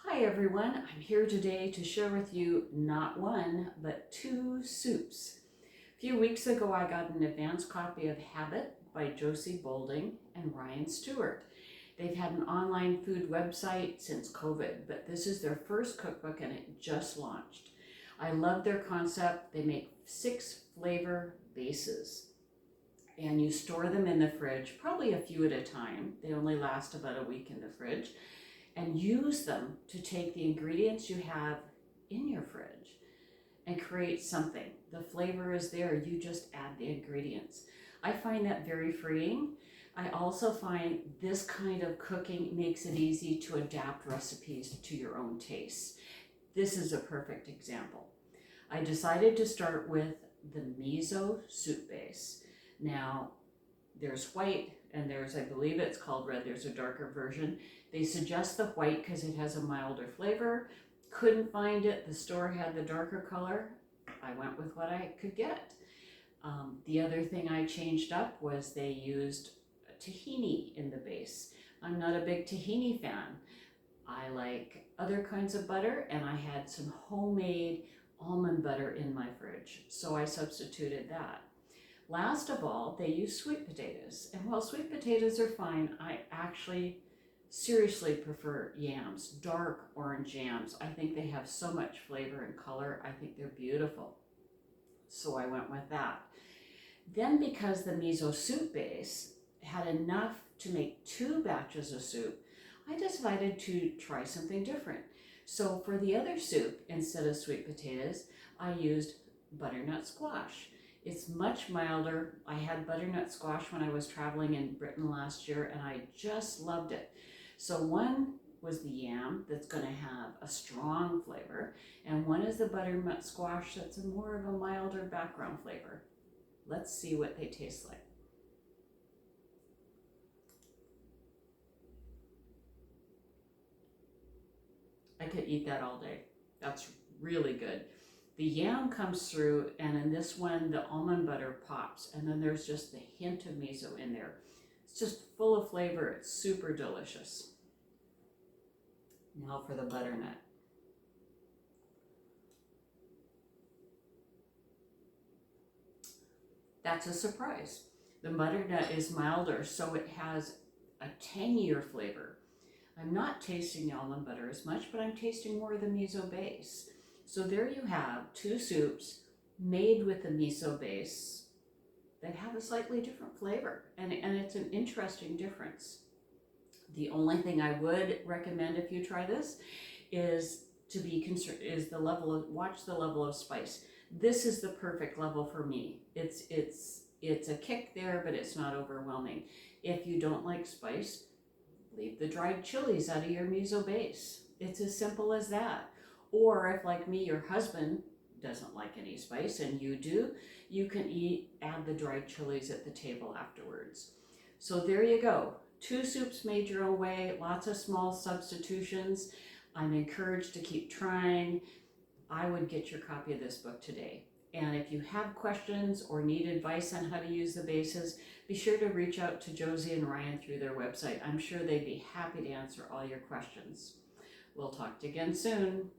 Hi everyone, I'm here today to share with you not one, but two soups. A few weeks ago I got an advance copy of Habit by Josie Bolding and Ryan Stewart. They've had an online food website since COVID, but this is their first cookbook and it just launched. I love their concept. They make 6 flavor bases and you store them in the fridge, probably a few at a time. They only last about a week in the fridge. And use them to take the ingredients you have in your fridge and create something. The flavor is there, you just add the ingredients. I find that very freeing. I also find this kind of cooking makes it easy to adapt recipes to your own taste. This is a perfect example. I decided to start with the miso soup base. Now, there's white and there's, I believe it's called red, there's a darker version. They suggest the white because it has a milder flavor. Couldn't find it, the store had the darker color. I went with what I could get. The other thing I changed up was they used tahini in the base. I'm not a big tahini fan. I like other kinds of butter and I had some homemade almond butter in my fridge, so I substituted that. Last of all, they use sweet potatoes. And while sweet potatoes are fine, I actually seriously prefer yams, dark orange yams. I think they have so much flavor and color. I think they're beautiful. So I went with that. Then because the miso soup base had enough to make 2 batches of soup, I decided to try something different. So for the other soup, instead of sweet potatoes, I used butternut squash. It's much milder. I had butternut squash when I was traveling in Britain last year and I just loved it. So one was the yam that's going to have a strong flavor and one is the butternut squash that's more of a milder background flavor. Let's see what they taste like. I could eat that all day. That's really good. The yam comes through, and in this one, the almond butter pops, and then there's just the hint of miso in there. It's just full of flavor. It's super delicious. Now for the butternut. That's a surprise. The butternut is milder, so it has a tangier flavor. I'm not tasting the almond butter as much, but I'm tasting more of the miso base. So there you have 2 soups made with the miso base that have a slightly different flavor, and it's an interesting difference. The only thing I would recommend if you try this is to be concerned is the level of, watch the level of spice. This is the perfect level for me. It's a kick there, but it's not overwhelming. If you don't like spice, leave the dried chilies out of your miso base. It's as simple as that. Or if, like me, your husband doesn't like any spice and you do, you can add the dried chilies at the table afterwards. So there you go. 2 soups made your own way, lots of small substitutions. I'm encouraged to keep trying. I would get your copy of this book today. And if you have questions or need advice on how to use the bases, be sure to reach out to Josie and Ryan through their website. I'm sure they'd be happy to answer all your questions. We'll talk to you again soon.